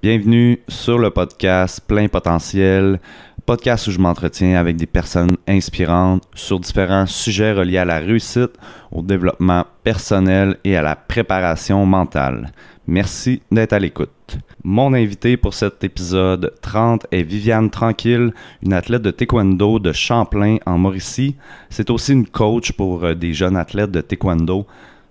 Bienvenue sur le podcast Plein Potentiel, podcast où je m'entretiens avec des personnes inspirantes sur différents sujets reliés à la réussite, au développement personnel et à la préparation mentale. Merci d'être à l'écoute. Mon invité pour cet épisode 30 est Viviane Tranquille, une athlète de taekwondo de Champlain en Mauricie. C'est aussi une coach pour des jeunes athlètes de taekwondo.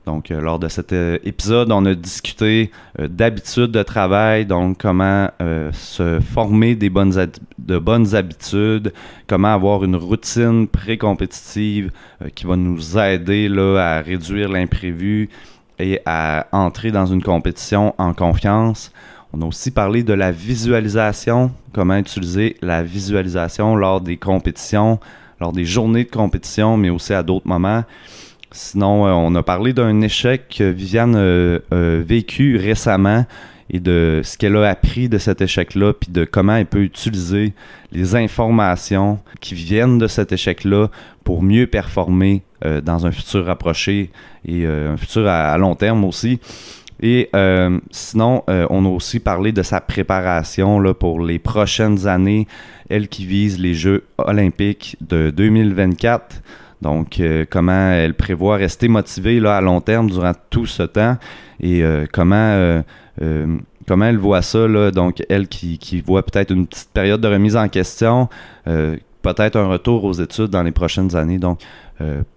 Donc, lors de cet épisode, on a discuté d'habitudes de travail, donc comment se former de bonnes habitudes, comment avoir une routine pré-compétitive qui va nous aider là, à réduire l'imprévu et à entrer dans une compétition en confiance. On a aussi parlé de la visualisation, comment utiliser la visualisation lors des compétitions, lors des journées de compétition, mais aussi à d'autres moments. Sinon, on a parlé d'un échec que Viviane a vécu récemment et de ce qu'elle a appris de cet échec-là, puis de comment elle peut utiliser les informations qui viennent de cet échec-là pour mieux performer dans un futur rapproché et un futur à long terme aussi. Et sinon, on a aussi parlé de sa préparation là, pour les prochaines années, elle qui vise les Jeux olympiques de 2024. Donc, comment elle prévoit rester motivée là, à long terme durant tout ce temps et comment elle voit ça, là, donc elle qui voit peut-être une petite période de remise en question, peut-être un retour aux études dans les prochaines années. Donc,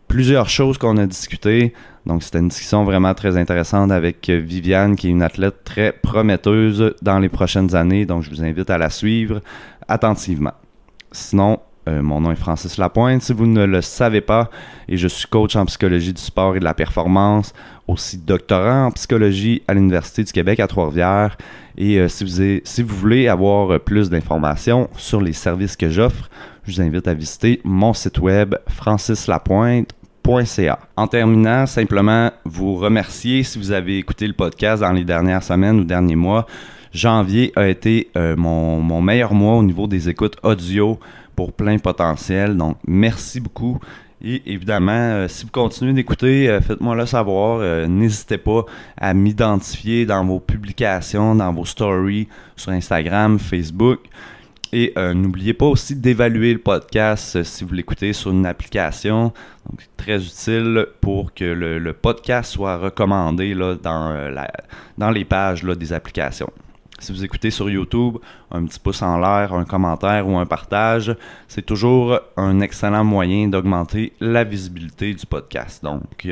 plusieurs choses qu'on a discutées. Donc, c'était une discussion vraiment très intéressante avec Viviane, qui est une athlète très prometteuse dans les prochaines années. Donc, je vous invite à la suivre attentivement. Sinon, mon nom est Francis Lapointe, si vous ne le savez pas, et je suis coach en psychologie du sport et de la performance, aussi doctorant en psychologie à l'Université du Québec à Trois-Rivières. Et si vous voulez avoir plus d'informations sur les services que j'offre, je vous invite à visiter mon site web francislapointe.ca. En terminant, simplement vous remercier si vous avez écouté le podcast dans les dernières semaines ou derniers mois. Janvier a été mon meilleur mois au niveau des écoutes audio pour Plein Potentiel. Donc, merci beaucoup. Et évidemment, si vous continuez d'écouter, faites-moi le savoir. N'hésitez pas à m'identifier dans vos publications, dans vos stories sur Instagram, Facebook. Et n'oubliez pas aussi d'évaluer le podcast si vous l'écoutez sur une application. Donc, très utile pour que le podcast soit recommandé là, dans les pages là, des applications. Si vous écoutez sur YouTube, un petit pouce en l'air, un commentaire ou un partage, c'est toujours un excellent moyen d'augmenter la visibilité du podcast. Donc,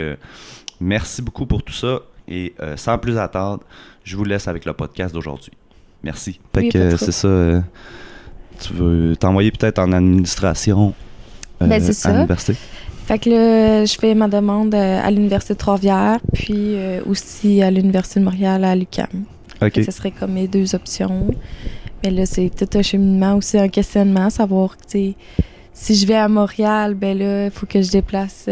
merci beaucoup pour tout ça et sans plus attendre, je vous laisse avec le podcast d'aujourd'hui. Merci. Fait que c'est ça, tu veux t'envoyer peut-être en administration c'est à l'université? Fait que là, je fais ma demande à l'Université de Trois-Rivières, puis aussi à l'Université de Montréal à l'UQAM. Okay. Ce serait comme mes deux options. Mais là, c'est tout un cheminement, aussi un questionnement, savoir que, si je vais à Montréal, ben là, il faut que je déplace...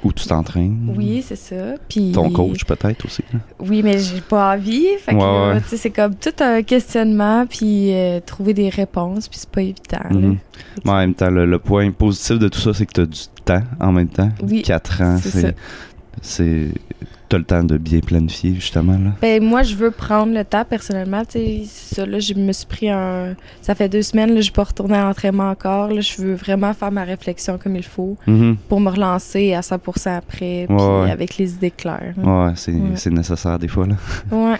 Où tu t'entraînes. Oui, c'est ça. Puis, ton coach, peut-être, aussi. Là. Oui, mais j'ai pas envie. Fait que là, c'est comme tout un questionnement, puis trouver des réponses, puis c'est pas évident. Mm-hmm. Mais en même temps, le point positif de tout ça, c'est que tu as du temps en même temps. Oui, 4 ans, t'as le temps de bien planifier, justement, là. Ben, moi, je veux prendre le temps, personnellement, c'est ça, là, je me suis pris ça fait 2 semaines, là, je peux retourner à l'entraînement encore, là, je veux vraiment faire ma réflexion comme il faut pour me relancer à 100% après, puis avec les idées claires. C'est nécessaire des fois, là. Ouais.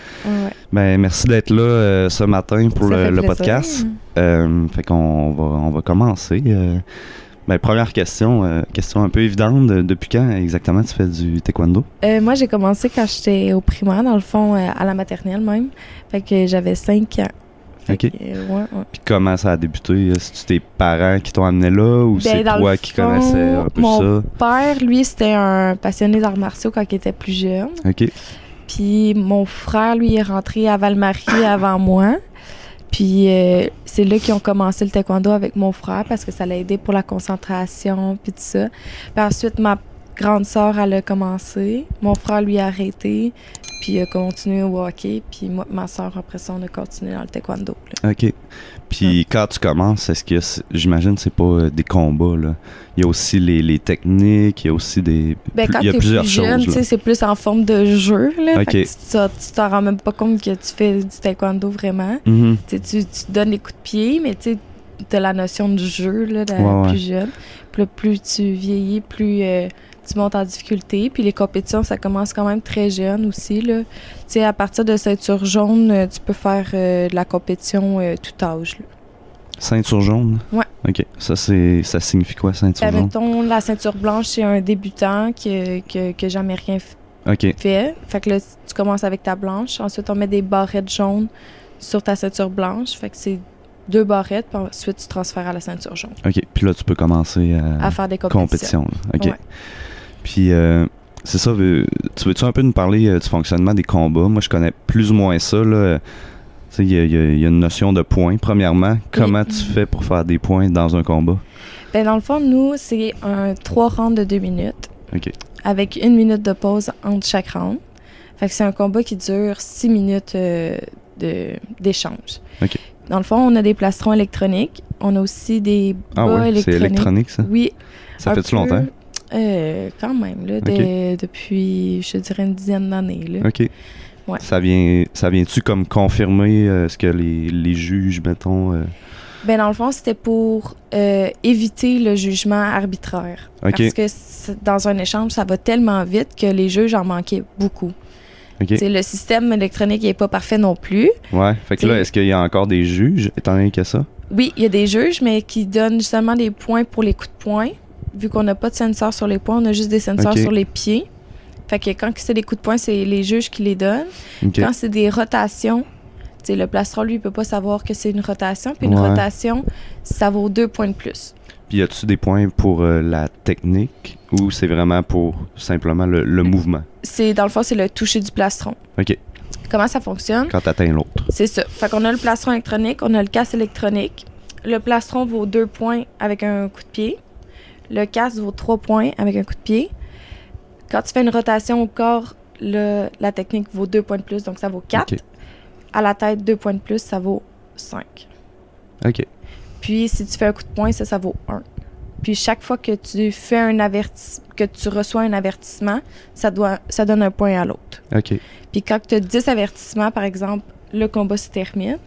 Ben, merci d'être là ce matin pour le podcast. Fait qu'on va commencer. Ben, première question un peu évidente. Depuis quand exactement tu fais du taekwondo? Moi, j'ai commencé quand j'étais au primaire, dans le fond, à la maternelle même. Fait que j'avais 5 ans. OK. Puis comment ça a débuté? C'est-tu tes parents qui t'ont amené là ou c'est toi qui connaissais un peu ça? Mon père, lui, c'était un passionné d'arts martiaux quand il était plus jeune. OK. Puis mon frère, lui, est rentré à Val-Marie avant moi. Puis c'est là qu'ils ont commencé le taekwondo avec mon frère parce que ça l'a aidé pour la concentration puis tout ça. Puis ensuite, ma grande sœur, elle a commencé. Mon frère, lui, a arrêté. puis a continué au hockey. Puis moi, ma soeur, après ça, on a continué dans le taekwondo. Là. OK. Puis quand tu commences, est-ce que, j'imagine, c'est pas des combats, là? Il y a aussi les techniques, il y a aussi des... Quand il y a t'es plusieurs plus jeune, choses, là. c'est plus en forme de jeu. Là. Okay. Fait que tu t'en rends même pas compte que tu fais du taekwondo vraiment. Mm-hmm. Tu te donnes des coups de pied, mais tu as la notion du jeu là, plus jeune. Puis là, plus tu vieillis, plus tu montes en difficulté. Puis les compétitions, ça commence quand même très jeune aussi. Là. À partir de ceinture jaune, tu peux faire de la compétition tout âge. Là. Ceinture jaune? Ouais. OK. Ça signifie quoi, ceinture jaune? Mettons, la ceinture blanche, c'est un débutant qui a jamais rien fait. Fait que là, tu commences avec ta blanche. Ensuite, on met des barrettes jaunes sur ta ceinture blanche. Fait que c'est 2 barrettes, puis ensuite, tu transfères à la ceinture jaune. OK. Puis là, tu peux commencer à faire des compétitions. OK. Ouais. Puis, c'est ça. Tu veux-tu un peu nous parler du fonctionnement des combats? Moi, je connais plus ou moins ça, là. Il y a une notion de points, premièrement. Comment tu fais pour faire des points dans un combat? Dans le fond, nous, c'est un 3 rounds de 2 minutes. OK. Avec 1 minute de pause entre chaque round. Fait que c'est un combat qui dure 6 minutes d'échange. OK. Dans le fond, on a des plastrons électroniques. On a aussi des bas électroniques. C'est électronique, ça? Oui. Ça fait-tu longtemps? Quand même, là, depuis, je dirais, une dizaine d'années. Là. OK. Ouais. Ça vient-tu comme confirmer ce que les juges, mettons... Dans le fond, c'était pour éviter le jugement arbitraire. Okay. Parce que dans un échange, ça va tellement vite que les juges en manquaient beaucoup. Okay. Le système électronique n'est pas parfait non plus. Ouais. Fait que là, est-ce qu'il y a encore des juges, étant donné qu'il y a ça? Oui, il y a des juges, mais qui donnent seulement des points pour les coups de poing. Vu qu'on n'a pas de sensors sur les poings, on a juste des sensors sur les pieds. Fait que quand c'est des coups de poing, c'est les juges qui les donnent. Okay. Quand c'est des rotations, le plastron, lui, il peut pas savoir que c'est une rotation. Puis une rotation, ça vaut 2 points de plus. Puis y a-tu des points pour la technique ou c'est vraiment pour simplement le mouvement? Dans le fond, c'est le toucher du plastron. OK. Comment ça fonctionne? Quand tu atteins l'autre. C'est ça. Fait qu'on a le plastron électronique, on a le casque électronique. Le plastron vaut 2 points avec un coup de pied. Le casque vaut 3 points avec un coup de pied. Quand tu fais une rotation au corps, la technique vaut 2 points de plus, donc ça vaut 4. Okay. À la tête, 2 points de plus, ça vaut 5. OK. Puis, si tu fais un coup de poing, ça vaut 1. Puis, chaque fois que tu fais que tu reçois un avertissement, ça donne un point à l'autre. OK. Puis, quand tu as 10 avertissements, par exemple, le combat se termine.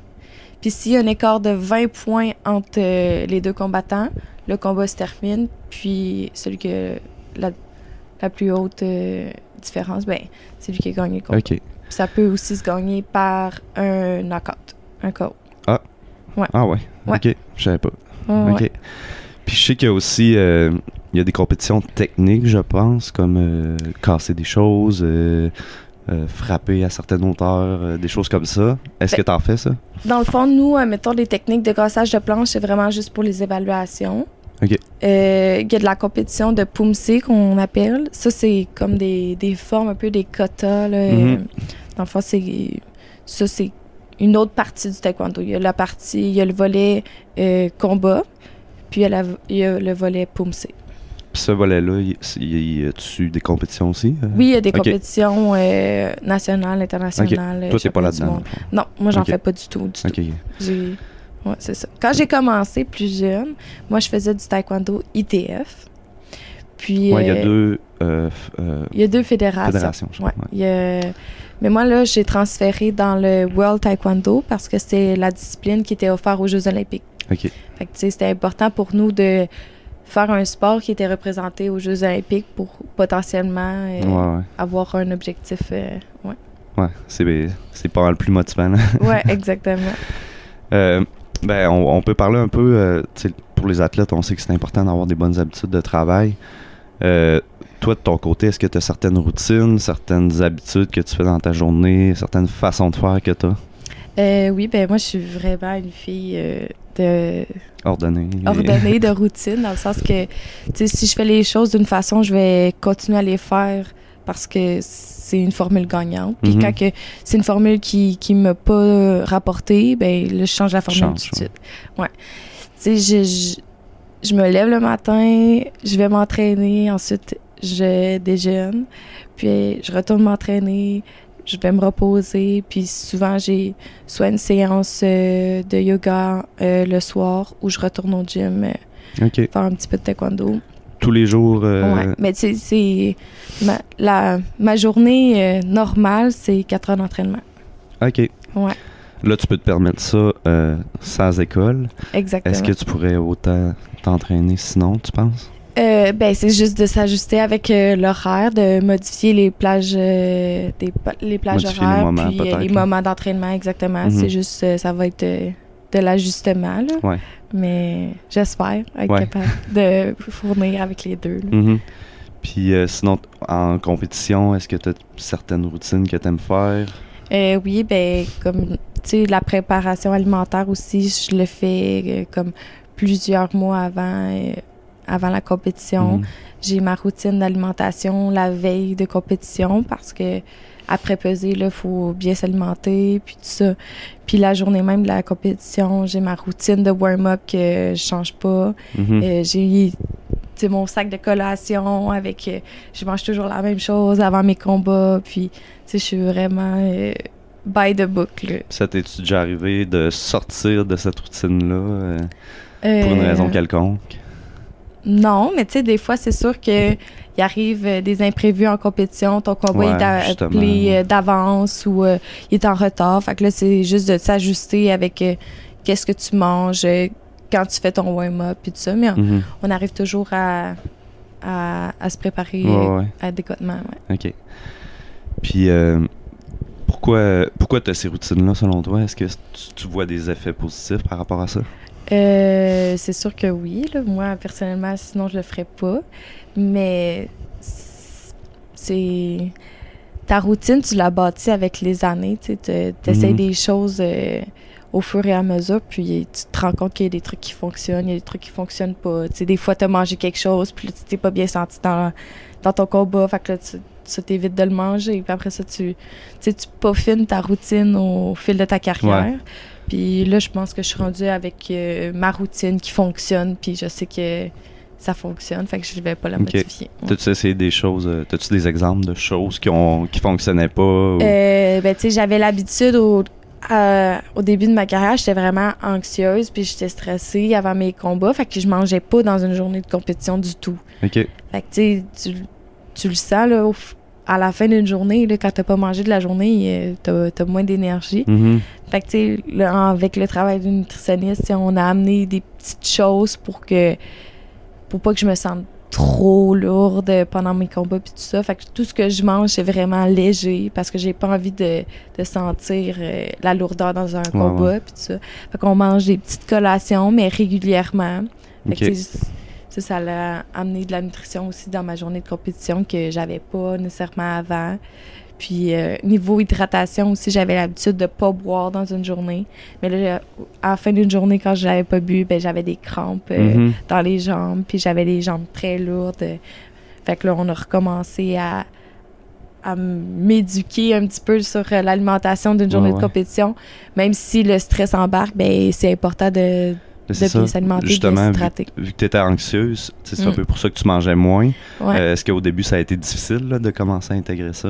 Puis, s'il y a un écart de 20 points entre les deux combattants, le combat se termine. Puis, celui qui a la plus haute différence, c'est lui qui a gagné le combat. OK. Ça peut aussi se gagner par un knockout, un KO. Ah. Ouais. Ah ouais. OK. Je savais pas. OK. Ouais. Puis je sais qu'il y a aussi il y a des compétitions techniques, je pense, comme casser des choses, frapper à certaines hauteurs, des choses comme ça. Est-ce que tu en fais ça? Dans le fond, nous, mettons, les techniques de cassage de planche, c'est vraiment juste pour les évaluations. OK. Il y a de la compétition de Pumse qu'on appelle. Ça, c'est comme des formes, un peu des katas. Là. Mm-hmm. Dans le fond, c'est une autre partie du taekwondo. Il y a le volet combat, puis il y a le volet Pumse. Puis ce volet-là, y a-tu des compétitions aussi? Oui, il y a des compétitions nationales, internationales. Okay. Toi, t'es pas là-dedans? Non, moi, j'en fais pas du tout. Ouais, c'est ça. Quand j'ai commencé plus jeune, moi, je faisais du taekwondo ITF. Puis, il y a deux... il y a 2 fédérations. Ouais. Mais moi, là, j'ai transféré dans le World Taekwondo parce que c'est la discipline qui était offerte aux Jeux olympiques. OK. Fait que, c'était important pour nous de faire un sport qui était représenté aux Jeux olympiques pour potentiellement avoir un objectif. Ouais, c'est pas mal plus motivant. Ouais, exactement. On peut parler un peu, pour les athlètes, on sait que c'est important d'avoir des bonnes habitudes de travail. Toi, de ton côté, est-ce que tu as certaines routines, certaines habitudes que tu fais dans ta journée, certaines façons de faire que tu as? Oui, moi, je suis vraiment une fille ordonnée, de routine, dans le sens que, si je fais les choses d'une façon, je vais continuer à les faire parce que c'est une formule gagnante. Puis quand c'est une formule qui ne m'a pas rapporté, là, je change la formule tout de suite. Ouais. Tu sais, je me lève le matin, je vais m'entraîner, ensuite je déjeune, puis je retourne m'entraîner, je vais me reposer. Puis souvent, j'ai soit une séance de yoga le soir ou je retourne au gym faire un petit peu de taekwondo. Tous les jours? Ouais, mais tu sais, c'est... Ma journée normale, c'est 4 heures d'entraînement. OK. Ouais. Là, tu peux te permettre ça sans école. Exactement. Est-ce que tu pourrais autant t'entraîner sinon, tu penses? Ben, c'est juste de s'ajuster avec l'horaire, de modifier les plages, les plages Modifier horaires, les moments, puis peut-être, les moments d'entraînement, exactement. C'est juste, ça va être de l'ajustement, là. Ouais. Mais j'espère être capable de fournir avec les deux. Puis sinon, en compétition, est-ce que tu as certaines routines que tu aimes faire? Oui, ben comme, tu sais, la préparation alimentaire aussi, je le fais comme plusieurs mois avant la compétition. J'ai ma routine d'alimentation la veille de compétition parce que après peser, il faut bien s'alimenter, puis tout ça. Puis la journée même de la compétition, j'ai ma routine de warm-up que je change pas. J'ai mon sac de collation avec... je mange toujours la même chose avant mes combats, puis je suis vraiment by the book. Là. Ça t'es-tu déjà arrivé de sortir de cette routine-là pour une raison quelconque? Non, mais tu sais, des fois, c'est sûr qu'il arrive des imprévus en compétition. Ton combat est appelé d'avance ou il est en retard. Fait que là, c'est juste de s'ajuster avec qu'est-ce que tu manges quand tu fais ton warm-up et tout ça. Mais on arrive toujours à se préparer adéquatement. Ouais. OK. Puis, pourquoi tu as ces routines-là, selon toi? Est-ce que tu vois des effets positifs par rapport à ça? C'est sûr que oui. Là. Moi, personnellement, sinon, je le ferais pas. Mais c'est... Ta routine, tu l'as bâtie avec les années. Tu essaies des choses au fur et à mesure, puis tu te rends compte qu'il y a des trucs qui fonctionnent, il y a des trucs qui fonctionnent pas. T'sais, des fois, tu as mangé quelque chose, puis tu t'es pas bien senti dans ton combat. Fait que là, tu t'évites de le manger. Puis après ça, tu peaufines ta routine au fil de ta carrière. Ouais. Puis là, je pense que je suis rendue avec ma routine qui fonctionne, puis je sais que ça fonctionne, fait que je ne vais pas la modifier. Ouais. T'as-tu essayé des choses, t'as-tu des exemples de choses qui fonctionnaient pas? Ou... Ben, tu sais, j'avais l'habitude au début de ma carrière, j'étais vraiment anxieuse, puis j'étais stressée avant mes combats, fait que je mangeais pas dans une journée de compétition du tout. OK. Fait que, tu sais, tu le sens, là, à la fin d'une journée, là, quand t'as pas mangé de la journée, t'as moins d'énergie. Fait que, tu sais, avec le travail d'une nutritionniste, on a amené des petites choses pour pas que je me sente trop lourde pendant mes combats puis tout ça. Fait que tout ce que je mange, c'est vraiment léger parce que j'ai pas envie de sentir la lourdeur dans un combat puis tout ça. Fait qu'on mange des petites collations, mais régulièrement. Fait que, ça l'a amené de la nutrition aussi dans ma journée de compétition que j'avais pas nécessairement avant. Puis, niveau hydratation aussi, j'avais l'habitude de pas boire dans une journée. Mais là, à la fin d'une journée, quand je n'avais pas bu, ben j'avais des crampes dans les jambes. Puis, j'avais les jambes très lourdes. Fait que là, on a recommencé à m'éduquer un petit peu sur l'alimentation d'une journée de compétition. Même si le stress embarque, ben c'est important de bien s'alimenter, justement, de s'hydrater. Vu que tu étais anxieuse, c'est un peu pour ça que tu mangeais moins. Ouais. Est-ce qu'au début, ça a été difficile là, de commencer à intégrer ça?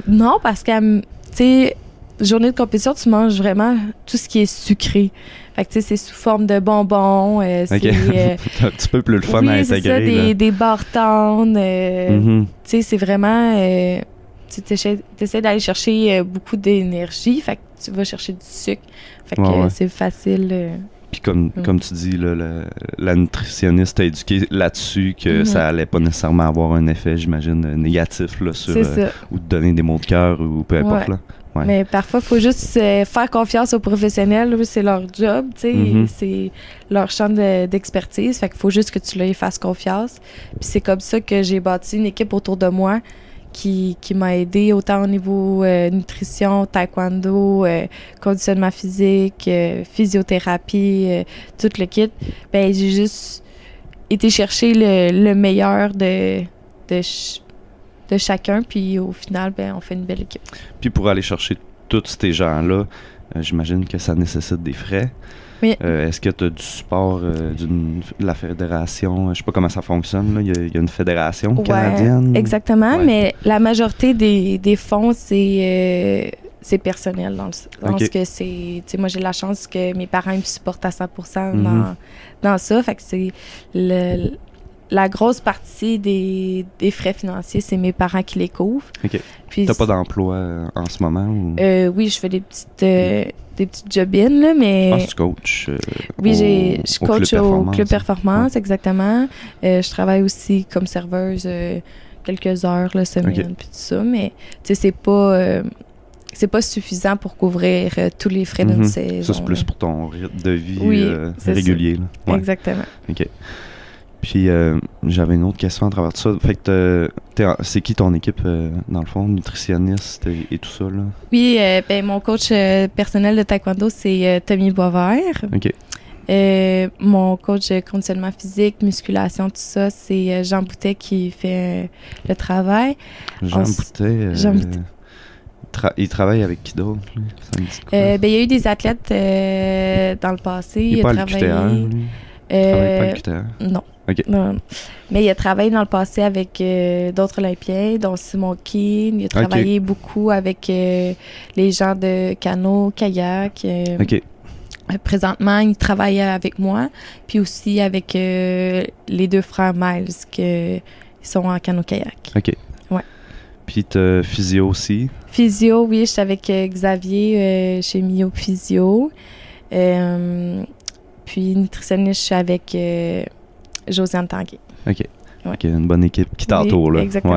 Non, parce que, tu sais, journée de compétition, tu manges vraiment tout ce qui est sucré. Fait que, tu sais, c'est sous forme de bonbons. C'est un petit peu plus le fun à intégrer. C'est ça, des barres tendres. Tu sais, c'est vraiment... tu essaies d'aller chercher beaucoup d'énergie. Fait que tu vas chercher du sucre. Fait que c'est facile... Puis comme tu dis, là, la nutritionniste t'a éduqué là-dessus que ça allait pas nécessairement avoir un effet, j'imagine, négatif là, sur ou te donner des mots de cœur ou peu importe. Là. Ouais. Mais parfois, il faut juste faire confiance aux professionnels. C'est leur job, c'est leur champ d'expertise. Fait qu'il faut juste que tu leur fasses confiance. Puis c'est comme ça que j'ai bâti une équipe autour de moi qui m'a aidé autant au niveau nutrition, taekwondo, conditionnement physique, physiothérapie, tout le kit. Ben j'ai juste été chercher le meilleur de chacun, puis au final, ben on fait une belle équipe. Puis pour aller chercher tous ces gens-là, j'imagine que ça nécessite des frais. Oui. Est-ce que tu as du support de la fédération? Je sais pas comment ça fonctionne. Là. Il y a une fédération canadienne. Exactement, mais la majorité des fonds, c'est personnel dans ce que c'est. Tu sais, moi, j'ai la chance que mes parents me supportent à 100% dans ça. Fait que c'est la grosse partie des frais financiers, c'est mes parents qui les couvrent. OK. Puis t'as pas d'emploi en ce moment? Ou? Oui, je fais des petites job-ins, là, mais... Tu coaches oui, je coach au Club Performance, exactement. Je travaille aussi comme serveuse quelques heures la semaine, puis tout ça, mais tu sais, c'est pas suffisant pour couvrir tous les frais d'une saison. Ça, c'est plus pour ton rythme de vie régulier. Là. Ouais. Exactement. OK. Puis, j'avais une autre question à travers tout ça. Fait que c'est qui ton équipe, dans le fond, nutritionniste et tout ça, là? Oui, mon coach personnel de taekwondo, c'est Tommy Boisvert. OK. Mon coach de conditionnement physique, musculation, tout ça, c'est Jean Boutet qui fait le travail. Jean Boutet. Il travaille avec qui d'autre? Il y a eu des athlètes dans le passé. Il n'est pas à l'UQTR, lui? Il travaille pas à l'UQTR? Non. Okay. Non. Mais il a travaillé dans le passé avec d'autres Olympiens, dont Simon Keane. Il a travaillé beaucoup avec les gens de canot, kayak. Présentement, il travaille avec moi, puis aussi avec les deux frères Miles qui sont en canot-kayak. OK. Ouais. Puis tu physio aussi? Physio, oui, je suis avec Xavier chez Mio Physio. Puis nutritionniste, je suis avec Josiane Tanguay. OK. Ouais. OK, une bonne équipe qui t'entoure, là. Exactement.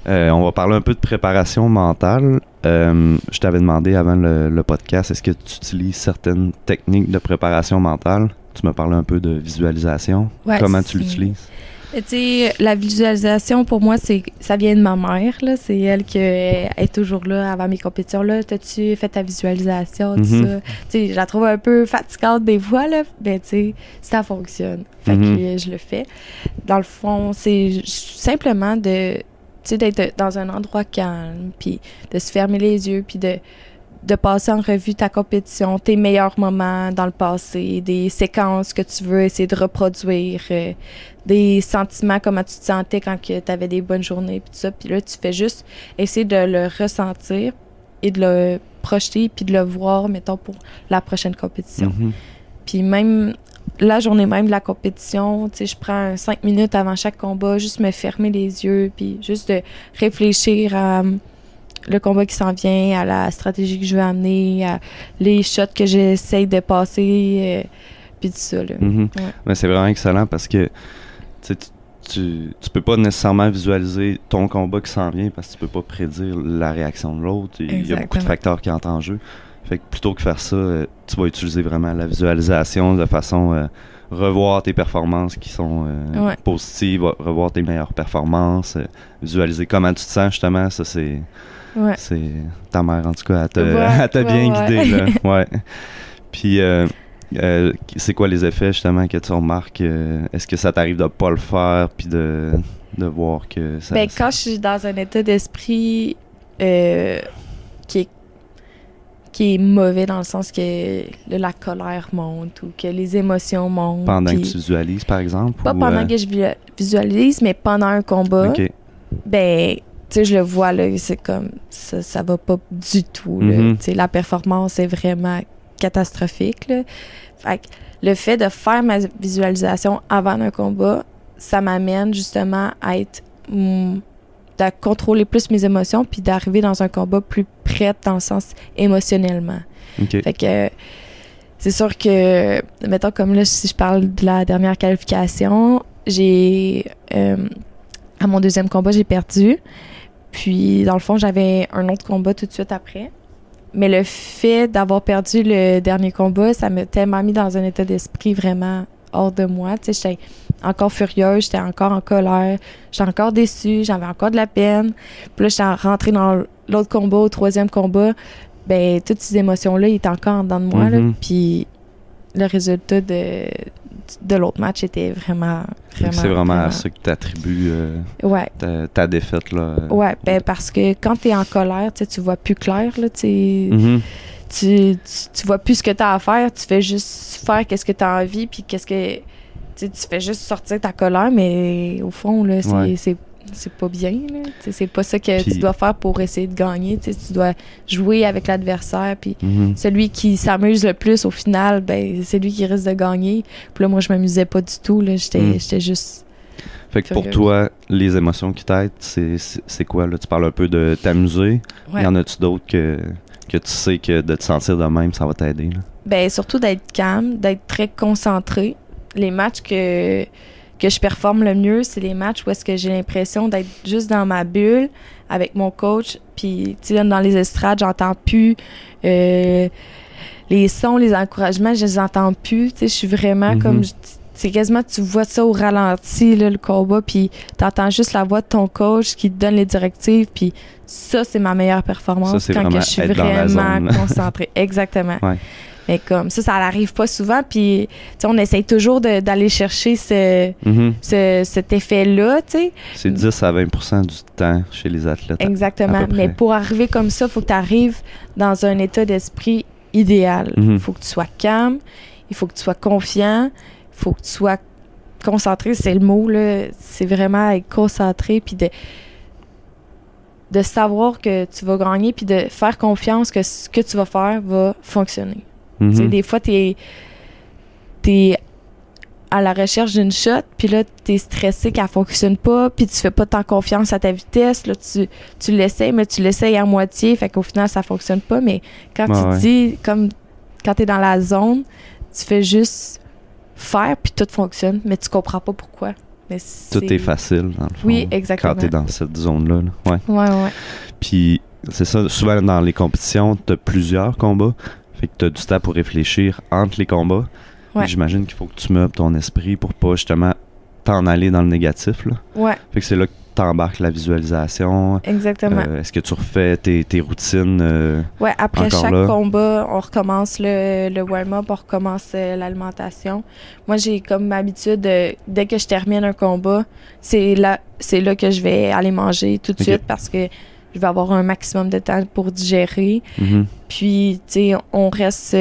Ouais. On va parler un peu de préparation mentale. Je t'avais demandé avant le podcast, est-ce que tu utilises certaines techniques de préparation mentale? Tu m'as parlé un peu de visualisation. Ouais, comment tu l'utilises? Tu sais, la visualisation, pour moi, ça vient de ma mère, là. C'est elle qui est toujours là avant mes compétitions. Là, t'as-tu fait ta visualisation, tout ça? Tu sais, je la trouve un peu fatigante des fois, là. Mais tu sais, ça fonctionne. Fait que je le fais. Dans le fond, c'est simplement d'être dans un endroit calme, puis de se fermer les yeux, puis de passer en revue ta compétition, tes meilleurs moments dans le passé, des séquences que tu veux essayer de reproduire, des sentiments, comment tu te sentais quand tu avais des bonnes journées, puis tout ça. Puis là, tu fais juste essayer de le ressentir et de le projeter, puis de le voir, mettons, pour la prochaine compétition. Puis même la journée même de la compétition, tu sais, je prends 5 minutes avant chaque combat, juste me fermer les yeux, puis juste de réfléchir à le combat qui s'en vient, à la stratégie que je veux amener, à les shots que j'essaye de passer, puis tout ça, là. Ouais. Mais c'est vraiment excellent parce que tu peux pas nécessairement visualiser ton combat qui s'en vient parce que tu peux pas prédire la réaction de l'autre. Il y a beaucoup de facteurs qui entrent en jeu. Fait que plutôt que faire ça, tu vas utiliser vraiment la visualisation de façon revoir tes performances qui sont positives, revoir tes meilleures performances, visualiser comment tu te sens, justement. Ça, c'est ta mère, en tout cas, elle t'a bien guidé, là. Ouais. Puis, c'est quoi les effets, justement, que tu remarques? Est-ce que ça t'arrive de pas le faire, puis de voir que ça... Quand je suis dans un état d'esprit qui est mauvais, dans le sens que la colère monte ou que les émotions montent. Pendant que tu visualises, par exemple? Pas pendant que je visualise, mais pendant un combat. OK. Tu sais, je le vois, là, c'est comme... Ça va pas du tout, là. Tu sais, la performance est vraiment catastrophique, là. Fait que le fait de faire ma visualisation avant un combat, ça m'amène justement à être... de contrôler plus mes émotions puis d'arriver dans un combat plus prête dans le sens émotionnellement. Okay. Fait que c'est sûr que, mettons comme là, si je parle de la dernière qualification, à mon deuxième combat, j'ai perdu. Puis, dans le fond, j'avais un autre combat tout de suite après. Mais le fait d'avoir perdu le dernier combat, ça m'a tellement mis dans un état d'esprit vraiment hors de moi. Tu sais, j'étais encore furieuse, j'étais encore en colère, j'étais encore déçue, j'avais encore de la peine. Puis là, j'étais rentrée dans l'autre combat, au troisième combat. Ben, toutes ces émotions-là, ils étaient encore en dedans de moi. Là, puis le résultat de l'autre match était vraiment c'est vraiment à ça que tu attribues ta défaite, là. Ouais, ben parce que quand tu es en colère, tu vois plus clair, là, tu vois plus ce que tu as à faire, tu fais juste faire qu'est-ce que tu as envie, puis tu fais juste sortir ta colère, mais au fond, là, c'est pas bien, là. C'est pas ça que tu dois faire pour essayer de gagner. Tu dois jouer avec l'adversaire, puis celui qui s'amuse le plus, au final, ben c'est lui qui risque de gagner. Puis là, moi, je m'amusais pas du tout, là. J'étais juste... Fait que pour toi, les émotions qui t'aident, c'est quoi, là? Tu parles un peu de t'amuser. Ouais. Y en a-tu d'autres que tu sais que de te sentir de même, ça va t'aider, là? Ben surtout d'être calme, d'être très concentré. Les matchs que je performe le mieux, c'est les matchs où est-ce que j'ai l'impression d'être juste dans ma bulle avec mon coach. Puis, tu sais, dans les estrades, j'entends plus les sons, les encouragements, je les entends plus. Tu sais, je suis vraiment comme... C'est quasiment, tu vois ça au ralenti, là, le combat, puis t'entends juste la voix de ton coach qui te donne les directives, puis ça, c'est ma meilleure performance ça, quand que je suis vraiment concentrée. Exactement. Ouais. Mais comme ça n'arrive pas souvent, puis on essaye toujours d'aller chercher cet effet-là, tu sais. C'est 10 à 20% du temps chez les athlètes. Exactement. Mais pour arriver comme ça, il faut que tu arrives dans un état d'esprit idéal. Il faut que tu sois calme, il faut que tu sois confiant, il faut que tu sois concentré, c'est le mot, là. C'est vraiment être concentré, puis de savoir que tu vas gagner, puis de faire confiance que ce que tu vas faire va fonctionner. Tu sais, des fois, t'es à la recherche d'une shot, puis là, t'es stressé qu'elle fonctionne pas, puis tu fais pas tant confiance à ta vitesse. Là, tu l'essayes, mais tu l'essayes à moitié, fait qu'au final, ça fonctionne pas. Mais quand tu dis, comme quand t'es dans la zone, tu fais juste faire, puis tout fonctionne, mais tu comprends pas pourquoi. Mais tout est facile, dans le fond. Oui, exactement. Quand t'es dans cette zone-là. Là. Ouais. Puis, c'est ça, souvent dans les compétitions, t'as plusieurs combats. Fait que tu as du temps pour réfléchir entre les combats. Ouais. J'imagine qu'il faut que tu meubles ton esprit pour pas justement t'en aller dans le négatif. Là. Ouais. Fait que c'est là que t'embarques la visualisation. Exactement. Est-ce que tu refais tes routines? Ouais, après chaque combat, on recommence le warm-up, on recommence l'alimentation. Moi, j'ai comme habitude, dès que je termine un combat, c'est là que je vais aller manger tout de suite parce que je vais avoir un maximum de temps pour digérer. Puis, tu sais, on reste...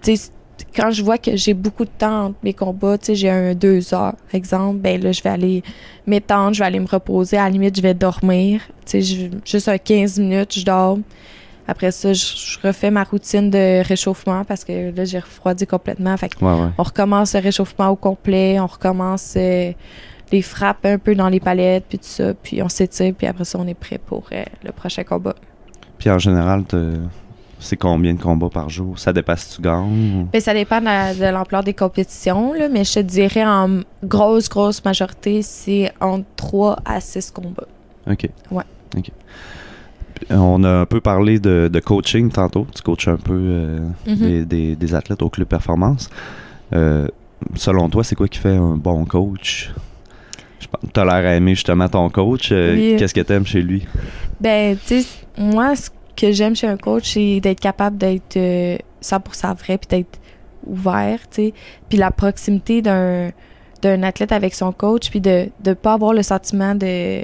tu sais, quand je vois que j'ai beaucoup de temps entre mes combats, tu sais, j'ai 2 heures, exemple, ben là, je vais aller m'étendre, je vais aller me reposer. À la limite, je vais dormir. Tu sais, juste 15 minutes, je dors. Après ça, je refais ma routine de réchauffement parce que là, j'ai refroidi complètement. Fait on recommence le réchauffement au complet. On recommence... les frappes un peu dans les palettes, puis tout ça, puis on s'étire, puis après ça, on est prêt pour le prochain combat. Puis en général, c'est combien de combats par jour? Ça dépend si tu gagnes? Bien, ça dépend de l'ampleur des compétitions, là, mais je te dirais en grosse majorité, c'est entre 3 à 6 combats. OK. Ouais. OK. On a un peu parlé de coaching tantôt. Tu coaches un peu des athlètes au Club Performance. Selon toi, c'est quoi qui fait un bon coach? Tu as l'air à aimer justement ton coach. Oui. Qu'est-ce que tu aimes chez lui? Ben, tu sais, moi, ce que j'aime chez un coach, c'est d'être capable d'être 100% vrai puis d'être ouvert, tu sais. Puis la proximité d'un athlète avec son coach, puis de ne pas avoir le sentiment de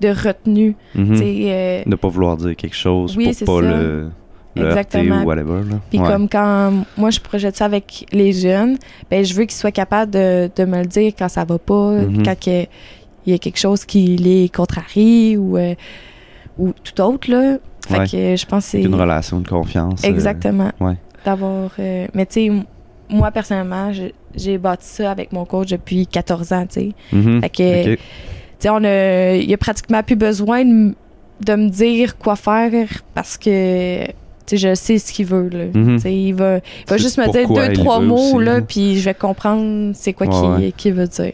retenue. Tu sais, de ne pas vouloir dire quelque chose pour pas le exactement. Heurter ou whatever. Là. Puis comme quand moi, je projette ça avec les jeunes, ben je veux qu'ils soient capables de me le dire quand ça va pas, quand il y a quelque chose qui les contrarie ou tout autre, là. Fait que je pense que c'est... Une relation de confiance. Exactement. D'avoir... mais tu sais, moi, personnellement, j'ai bâti ça avec mon coach depuis 14 ans, tu sais. Fait que, tu sais, il y a pratiquement plus besoin de me dire quoi faire parce que... je sais ce qu'il veut. Là. Il va juste me dire 2-3 mots, aussi, là, puis je vais comprendre c'est quoi qu'il veut dire.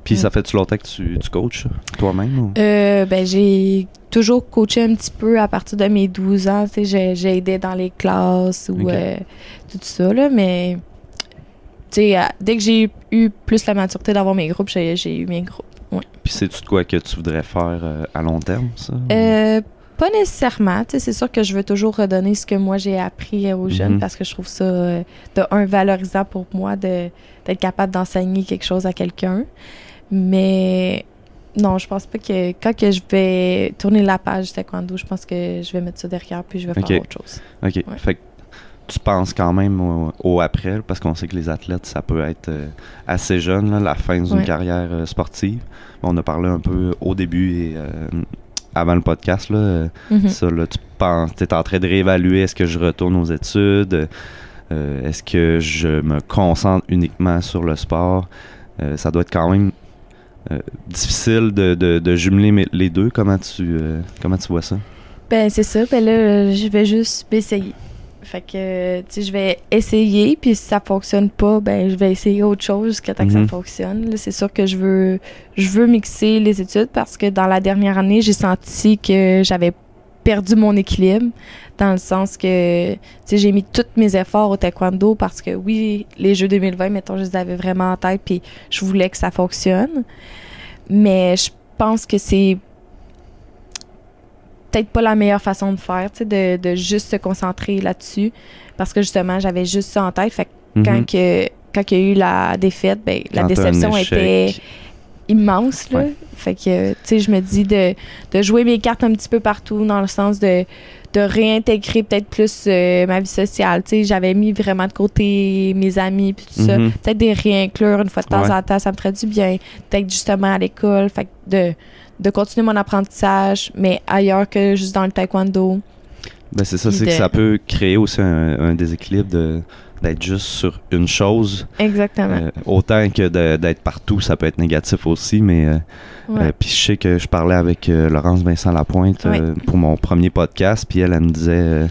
Puis ça fait-tu longtemps que tu coaches toi-même? Ou? Ben, j'ai toujours coaché un petit peu à partir de mes 12 ans. J'ai aidé dans les classes ou tout ça, là, mais dès que j'ai eu plus la maturité d'avoir mes groupes, j'ai eu mes groupes. Ouais. Puis sais-tu de quoi que tu voudrais faire à long terme, ça? Pas nécessairement. C'est sûr que je veux toujours redonner ce que moi j'ai appris aux jeunes parce que je trouve ça, valorisant pour moi d'être capable d'enseigner quelque chose à quelqu'un. Mais Non, je pense pas que quand que je vais tourner la page taekwondo, je pense que je vais mettre ça derrière puis je vais faire autre chose. OK. Ouais. Fait que tu penses quand même au après, parce qu'on sait que les athlètes, ça peut être assez jeune, là, la fin d'une carrière sportive. On a parlé un peu au début et avant le podcast, là, ça, là, tu es en train de réévaluer, est-ce que je retourne aux études? Est-ce que je me concentre uniquement sur le sport? Ça doit être quand même difficile de jumeler les deux. Comment tu vois ça? Ben, c'est ça. Ben là, je vais juste essayer. Fait que, tu sais, je vais essayer, puis si ça fonctionne pas, ben, je vais essayer autre chose jusqu'à temps que ça fonctionne. Là, c'est sûr que je veux mixer les études parce que dans la dernière année, j'ai senti que j'avais perdu mon équilibre, dans le sens que, tu sais, j'ai mis tous mes efforts au taekwondo parce que, oui, les Jeux 2020, mettons, je les avais vraiment en tête, puis je voulais que ça fonctionne. Mais je pense que c'est peut-être pas la meilleure façon de faire, tu sais, de juste se concentrer là-dessus, parce que justement, j'avais juste ça en tête. Fait que quand il y a eu la défaite, ben, la déception était immense, là. Ouais. Fait que, tu sais, je me dis de jouer mes cartes un petit peu partout, dans le sens de réintégrer peut-être plus ma vie sociale. Tu sais, j'avais mis vraiment de côté mes amis puis tout ça. Peut-être de réinclure une fois de temps en temps, ça me ferait du bien. Peut-être justement à l'école, fait que de continuer mon apprentissage, mais ailleurs que juste dans le taekwondo. Ben c'est ça, c'est que ça peut créer aussi un déséquilibre d'être juste sur une chose. Exactement. Autant que d'être partout, ça peut être négatif aussi, mais puis je sais que je parlais avec Laurence Vincent Lapointe pour mon premier podcast, puis elle me disait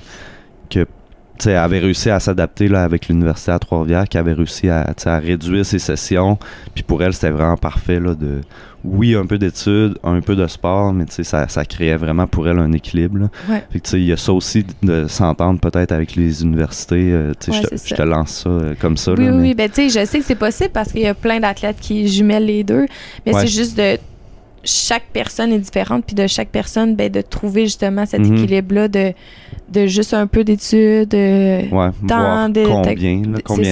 que elle avait réussi à s'adapter là, avec l'université à Trois-Rivières, qui avait réussi à réduire ses sessions, puis pour elle, c'était vraiment parfait là, oui, un peu d'études, un peu de sport, mais ça créait vraiment pour elle un équilibre. Fait que il y a ça aussi de s'entendre peut-être avec les universités. Je te lance ça comme ça. Oui, là, oui, ben tu sais, je sais que c'est possible parce qu'il y a plein d'athlètes qui jumellent les deux, mais c'est juste chaque personne est différente, puis de chaque personne, ben, de trouver justement cet équilibre-là de juste un peu d'études, voir combien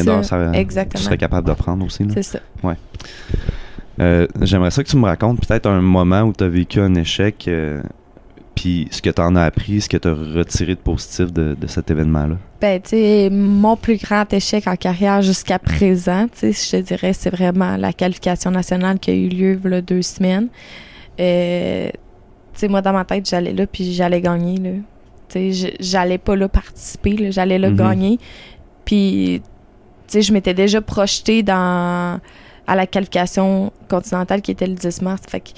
d'heures tu serais capable de prendre aussi. Là. C'est ça. Ouais. J'aimerais ça que tu me racontes peut-être un moment où tu as vécu un échec, puis ce que tu en as appris, ce que tu as retiré de positif de cet événement-là. Ben, tu sais, mon plus grand échec en carrière jusqu'à présent, tu sais, je te dirais, c'est vraiment la qualification nationale qui a eu lieu il y a 2 semaines. Tu sais, moi, dans ma tête, j'allais là, puis j'allais gagner, là. Tu sais, j'allais pas là participer, là, j'allais là gagner. Puis, tu sais, je m'étais déjà projetée à la qualification continentale qui était le 10 mars. Fait que,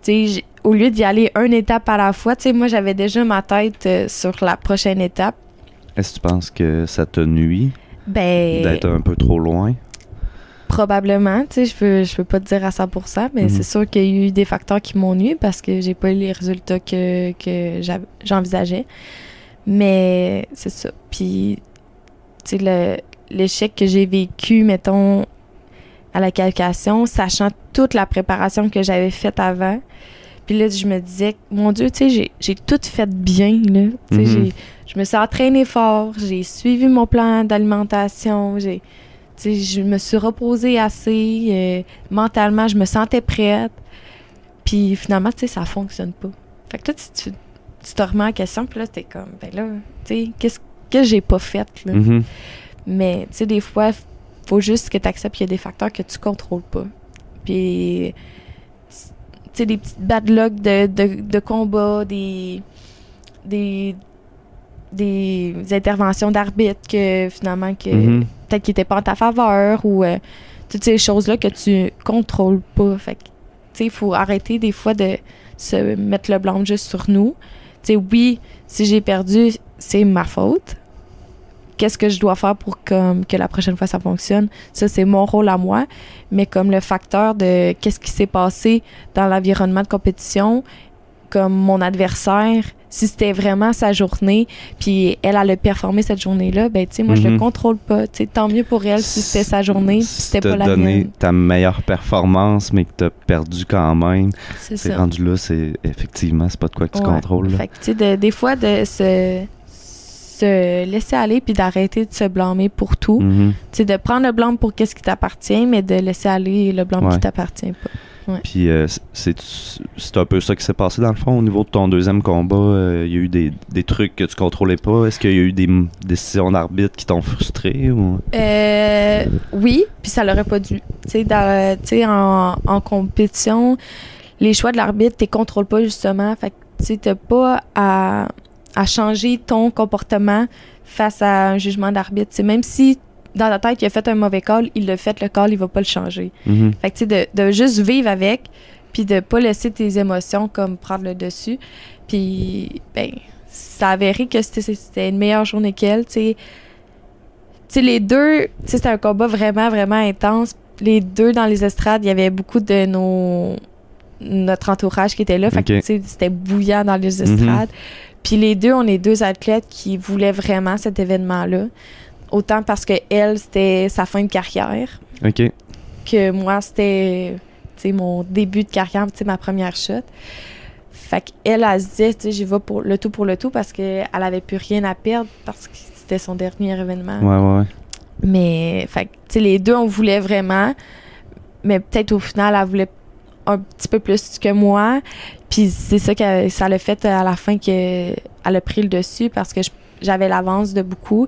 tu sais, au lieu d'y aller une étape à la fois, tu sais, moi, j'avais déjà ma tête sur la prochaine étape. Est-ce que tu penses que ça te nuit d'être un peu trop loin? Probablement, tu sais, je peux pas te dire à 100%, mais c'est sûr qu'il y a eu des facteurs qui m'ont nuit parce que j'ai pas eu les résultats que j'envisageais. Mais c'est ça. Puis, tu sais, l'échec que j'ai vécu, mettons, à la qualification, sachant toute la préparation que j'avais faite avant. Puis là, je me disais, mon Dieu, tu sais, j'ai tout fait bien, là. Tu sais, je me suis entraînée fort, j'ai suivi mon plan d'alimentation, je me suis reposée assez, mentalement, je me sentais prête. Puis finalement, tu sais, ça fonctionne pas. Fait que là, tu te remets en question, puis là, t'es comme, ben là, tu sais, qu'est-ce que j'ai pas fait, là? Mais, tu sais, des fois, faut juste que tu acceptes qu'il y a des facteurs que tu contrôles pas. Puis, tu sais, des petites bad luck de combat, des interventions d'arbitre que finalement peut-être qu'ils n'étaient pas en ta faveur ou toutes ces choses-là que tu contrôles pas. Fait que, tu sais, il faut arrêter des fois de se mettre le blâme juste sur nous. Tu sais, oui, si j'ai perdu, c'est ma faute. Qu'est-ce que je dois faire pour que la prochaine fois ça fonctionne? Ça, c'est mon rôle à moi. Mais comme le facteur de qu'est-ce qui s'est passé dans l'environnement de compétition, comme mon adversaire, si c'était vraiment sa journée, puis elle a performé cette journée-là, ben tu sais, moi, je le contrôle pas. Tu sais, tant mieux pour elle si c'était sa journée, si c'était pas la mienne. Si donné ta meilleure performance, mais que t'as perdu quand même, c'est rendu là, effectivement, c'est pas de quoi que tu contrôles. Là. Fait que, tu sais, des fois, de se laisser aller puis d'arrêter de se blâmer pour tout. Tu sais, de prendre le blâme pour qu'est-ce qui t'appartient, mais de laisser aller le blâme qui t'appartient pas. Ouais. Puis c'est un peu ça qui s'est passé dans le fond au niveau de ton deuxième combat. Il y a eu des trucs que tu contrôlais pas. Est-ce qu'il y a eu des décisions d'arbitre qui t'ont frustré ou? Oui, puis ça l'aurait pas dû. Tu sais, en compétition, les choix de l'arbitre, tu les contrôles pas justement. Fait que tu n'as pas à changer ton comportement face à un jugement d'arbitre. T'sais, même si dans ta tête, il a fait un mauvais call, il l'a fait, le call, il va pas le changer. Mm-hmm. Fait que tu sais, de juste vivre avec, puis de pas laisser tes émotions comme prendre le dessus. Puis, ben, ça a avéré que c'était une meilleure journée qu'elle. Tu sais, les deux, c'était un combat vraiment, vraiment intense. Les deux dans les estrades, il y avait beaucoup de notre entourage qui était là. Fait que, tu sais, c'était bouillant dans les estrades. Mm-hmm. Puis les deux, on est deux athlètes qui voulaient vraiment cet événement-là. Autant parce que elle, c'était sa fin de carrière. OK. Que moi, c'était, tu sais, mon début de carrière, tu sais, ma première shot. Fait qu'elle, elle se disait, tu sais, j'y vais pour le tout parce qu'elle avait plus rien à perdre parce que c'était son dernier événement. Ouais. Mais, fait que, tu sais, les deux, on voulait vraiment. Mais peut-être au final, elle voulait un petit peu plus que moi. Puis c'est ça que ça l'a fait à la fin qu'elle a pris le dessus parce que j'avais l'avance de beaucoup.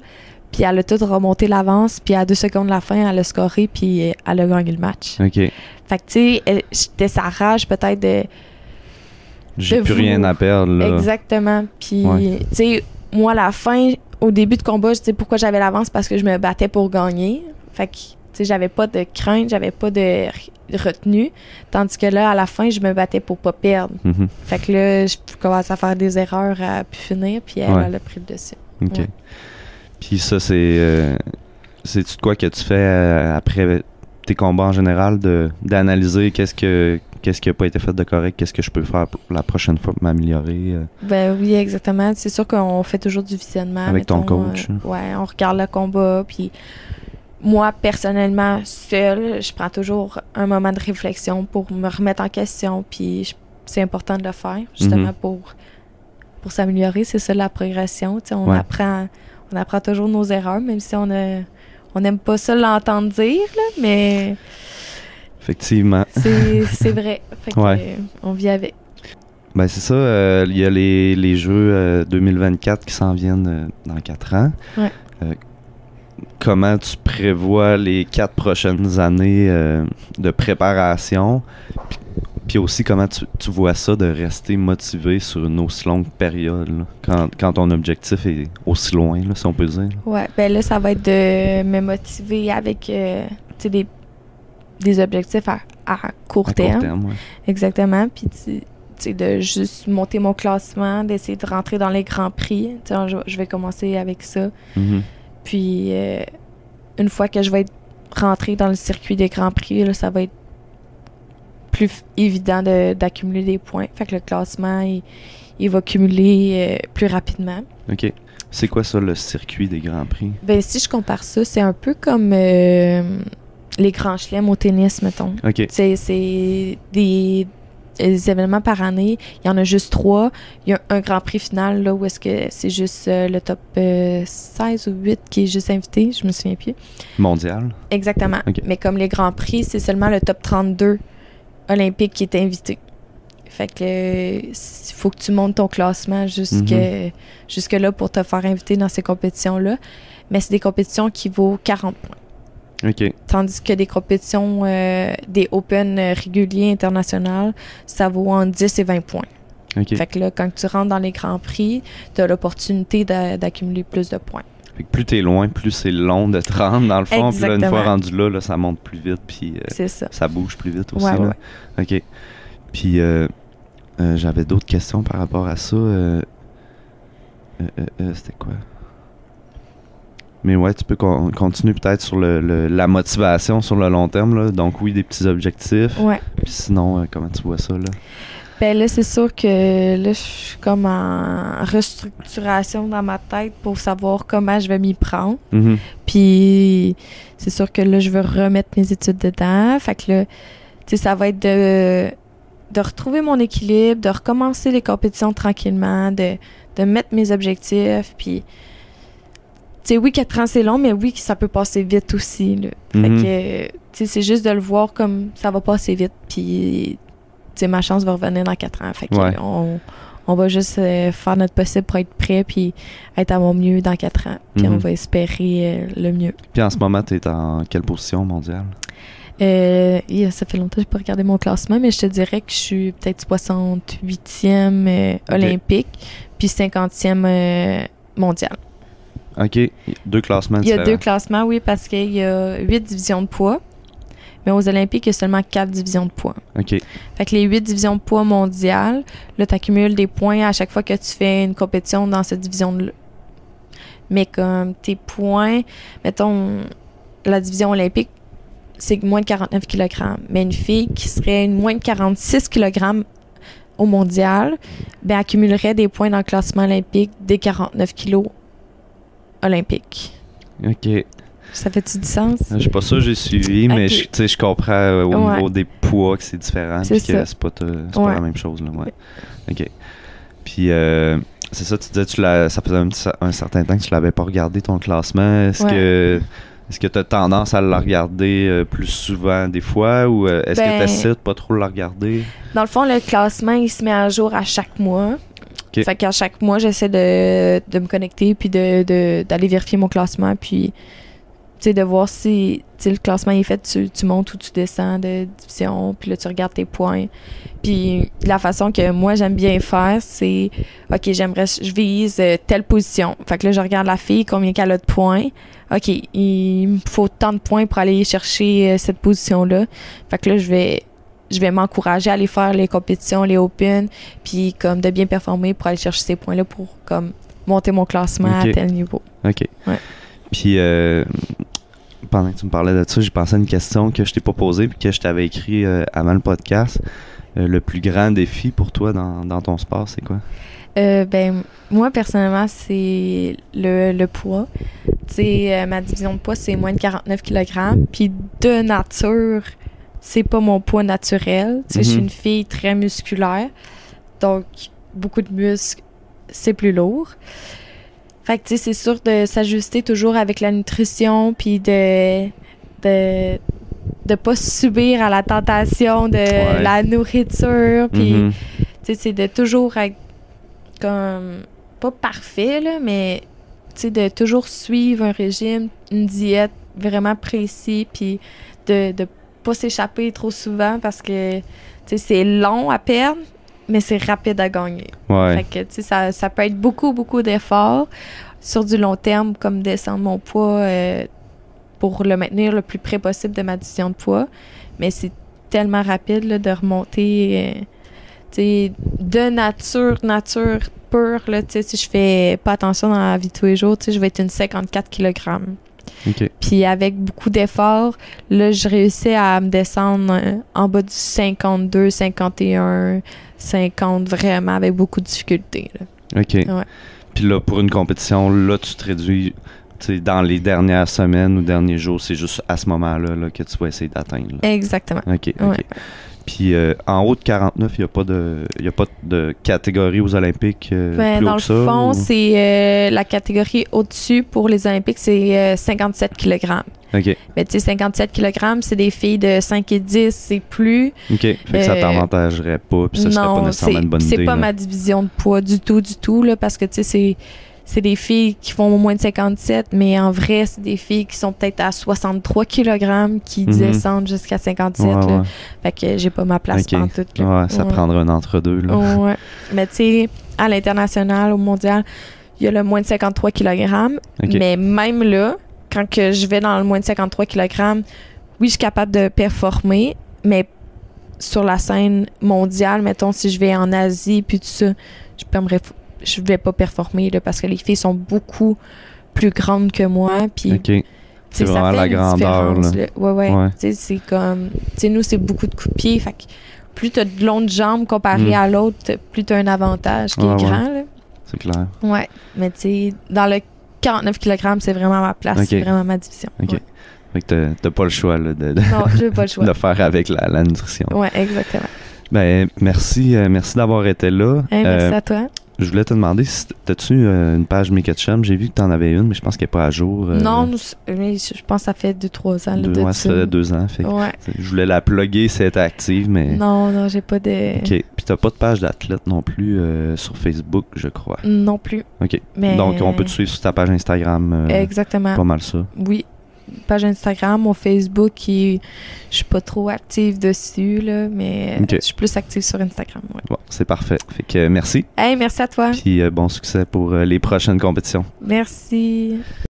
Puis elle a tout remonté l'avance. Puis à 2 secondes de la fin, elle a scoré. Puis elle a gagné le match. OK. Fait que, tu sais, j'étais sa rage peut-être de. J'ai plus rien à perdre, là. Exactement. Puis, tu sais, moi, à la fin, au début de combat, je sais pourquoi j'avais l'avance parce que je me battais pour gagner. Fait que, tu sais, j'avais pas de crainte, j'avais pas de retenue. Tandis que là, à la fin, je me battais pour pas perdre. Mm-hmm. Fait que là, je commençais à faire des erreurs à pu finir. Puis elle a pris le dessus. OK. Ouais. Puis ça, c'est-tu de quoi que tu fais après tes combats en général, d'analyser qu'est-ce qui a pas été fait de correct, qu'est-ce que je peux faire pour la prochaine fois pour m'améliorer? Ben oui, exactement. C'est sûr qu'on fait toujours du visionnement. Avec ton coach. Ouais, on regarde le combat, puis moi, personnellement, seule, je prends toujours un moment de réflexion pour me remettre en question, puis c'est important de le faire, justement, pour s'améliorer. C'est ça, la progression. Tu sais, on apprend toujours nos erreurs, même si on n'aime pas ça l'entendre dire, là, mais... Effectivement. C'est vrai. Fait que, on vit avec. Ben c'est ça. Il y a les Jeux 2024 qui s'en viennent dans 4 ans. Ouais. Comment tu prévois les 4 prochaines années de préparation? Puis aussi, comment tu vois ça de rester motivé sur une aussi longue période, là, quand ton objectif est aussi loin, là, si on peut dire? Ouais, ben là, ça va être de me motiver avec des objectifs à court terme. Court terme, ouais. Exactement. Puis, tu sais, de juste monter mon classement, d'essayer de rentrer dans les grands prix. Tu sais, je vais commencer avec ça. Mm-hmm. Puis, une fois que je vais être rentrée dans le circuit des grands prix, là, ça va être plus évident d'accumuler des points. Fait que le classement, il va cumuler plus rapidement. OK. C'est quoi ça, le circuit des grands prix? Ben, si je compare ça, c'est un peu comme les grands chelems au tennis, mettons. OK. C'est des événements par année. Il y en a juste 3. Il y a un grand prix final, là, où est-ce que c'est juste le top 16 ou 8 qui est juste invité. Je me souviens plus. Mondial? Exactement. Okay. Mais comme les grands prix, c'est seulement le top 32 olympique qui est invité. Fait que il faut que tu montes ton classement jusque là pour te faire inviter dans ces compétitions-là. Mais c'est des compétitions qui vaut 40 points. OK. Tandis que des compétitions, des Open réguliers internationaux, ça vaut entre 10 et 20 points. OK. Fait que là, quand tu rentres dans les grands prix, tu as l'opportunité d'accumuler plus de points. Fait que plus t'es loin, plus c'est long de te rendre dans le fond. Puis là, une fois rendu là, ça monte plus vite. Puis c'est ça bouge plus vite aussi. Ouais. OK. Puis j'avais d'autres questions par rapport à ça. C'était quoi? Mais ouais, tu peux continuer peut-être sur la motivation sur le long terme, là. Donc oui, des petits objectifs. Ouais. Puis sinon, comment tu vois ça, là? Ben là, c'est sûr que là, je suis comme en restructuration dans ma tête pour savoir comment je vais m'y prendre. Mm-hmm. Puis c'est sûr que là, je veux remettre mes études dedans. Fait que là, tu sais, ça va être de retrouver mon équilibre, de recommencer les compétitions tranquillement, de mettre mes objectifs. Puis, tu sais, oui, 4 ans, c'est long, mais oui, ça peut passer vite aussi, là. Fait que, tu c'est juste de le voir comme ça va passer vite. Puis, ma chance va revenir dans 4 ans. Fait que on va juste faire notre possible pour être prêt puis être à mon mieux dans 4 ans. Puis on va espérer le mieux. Puis en ce moment, tu es en quelle position mondiale? Ça fait longtemps que je n'ai pas regardé mon classement, mais je te dirais que je suis peut-être 68e olympique puis 50e mondial. OK. 2 classements différents. Il y a 2 classements, oui, parce qu'il y a 8 divisions de poids. Mais aux Olympiques, il y a seulement 4 divisions de poids. OK. Fait que les 8 divisions de poids mondiales, là, tu accumules des points à chaque fois que tu fais une compétition dans cette division-là. Mais comme tes points, mettons, la division olympique, c'est moins de 49 kg. Mais une fille qui serait moins de 46 kg au mondial, ben accumulerait des points dans le classement olympique des 49 kg olympiques. OK. Ça fait-tu du sens? Je suis pas sûr que j'ai suivi, mais je comprends au niveau des poids que c'est différent. Puis que c'est pas la même chose. Là, OK. Puis, c'est ça, tu disais, ça faisait un certain temps que tu l'avais pas regardé, ton classement. Est-ce que tu as tendance à le regarder plus souvent des fois ou est-ce que tu essaies de pas trop le regarder? Dans le fond, le classement, il se met à jour à chaque mois. Okay. Fait qu'à chaque mois, j'essaie de me connecter puis d'aller vérifier mon classement. Puis, de voir si le classement est fait, tu montes ou tu descends de division, puis là, tu regardes tes points. Puis la façon que moi, j'aime bien faire, c'est, OK, je vise telle position. Fait que là, je regarde la fille, combien qu'elle a de points. OK, il me faut tant de points pour aller chercher cette position-là. Fait que là, je vais m'encourager à aller faire les compétitions, les Open, puis comme de bien performer pour aller chercher ces points-là pour comme monter mon classement à tel niveau. OK. Ouais. Puis, pendant que tu me parlais de ça, j'ai pensé à une question que je t'ai pas posée puis que je t'avais écrit avant le podcast. Le plus grand défi pour toi dans ton sport, c'est quoi? Moi, personnellement, c'est le poids. Ma division de poids, c'est moins de 49 kg. Puis de nature, c'est pas mon poids naturel. Je suis une fille très musculaire. Donc, beaucoup de muscles, c'est plus lourd. Fait que, c'est sûr de s'ajuster toujours avec la nutrition, puis de pas subir à la tentation de la nourriture, puis, c'est de toujours être comme, pas parfait, là, mais, de toujours suivre un régime, une diète vraiment précis, puis de pas s'échapper trop souvent parce que, c'est long à perdre, mais c'est rapide à gagner. Fait que, ça peut être beaucoup, beaucoup d'efforts sur du long terme, comme descendre mon poids pour le maintenir le plus près possible de ma division de poids. Mais c'est tellement rapide là, de remonter de nature pure. Là, si je fais pas attention dans la vie de tous les jours, je vais être une 54 kg. Okay. Puis avec beaucoup d'efforts, là, je réussis à me descendre en bas du 52, 51, 50, vraiment avec beaucoup de difficultés. Là. OK. Ouais. Puis là, pour une compétition, là, tu te réduis dans les dernières semaines ou derniers jours, c'est juste à ce moment-là là, que tu vas essayer d'atteindre. Là. Exactement. OK. Ouais. Puis en haut de 49, il n'y a pas de catégorie aux Olympiques plus haut que ça? Dans le fond, c'est la catégorie au-dessus pour les Olympiques, c'est 57 kg. OK. Mais tu sais, 57 kg, c'est des filles de 5 et 10 et plus. OK. Fait que ça t'avantagerait pas, puis ça serait pas nécessairement une bonne idée. C'est pas ma division de poids du tout, là, parce que tu sais, c'est des filles qui font moins de 57, mais en vrai, c'est des filles qui sont peut-être à 63 kg qui descendent jusqu'à 57. Là. Fait que j'ai pas ma place pantoute. Ouais, ça prendra un entre-deux. Là. Ouais. Mais tu sais, à l'international, au mondial, il y a le moins de 53 kg. Mais même là, quand que je vais dans le moins de 53 kg, oui, je suis capable de performer, mais sur la scène mondiale, mettons, si je vais en Asie puis tout ça, je vais pas performer là, parce que les filles sont beaucoup plus grandes que moi. Puis, c'est vraiment la grandeur. Là. Ouais. C'est comme... nous, c'est beaucoup de coups de pied. Fait que plus tu as de longues jambes comparé à l'autre, plus tu as un avantage qui est grand. Là. C'est clair. Ouais. Mais tu sais, dans le 49 kg, c'est vraiment ma place. C'est vraiment ma division. OK. Fait que t'as pas le choix là, non, j'ai pas le choix. de faire avec la nutrition. Ouais, exactement. Ben, merci d'avoir été là. Merci à toi. Je voulais te demander, t'as-tu une page Maketchum? J'ai vu que t'en avais une, mais je pense qu'elle n'est pas à jour. Non, mais je pense que ça fait 2-3 ans. Ouais, ça fait 2 ans. Fait je voulais la plugger si elle était active, mais... Non, j'ai pas de... OK. Puis t'as pas de page d'athlète non plus sur Facebook, je crois. Non plus. OK. Mais... Donc, on peut te suivre sur ta page Instagram. Exactement. Pas mal ça. Oui. Page Instagram, mon Facebook, je suis pas trop active dessus, là, mais je suis plus active sur Instagram. Ouais. Bon, c'est parfait. Fait que merci. Hey, merci à toi. Puis bon succès pour les prochaines compétitions. Merci.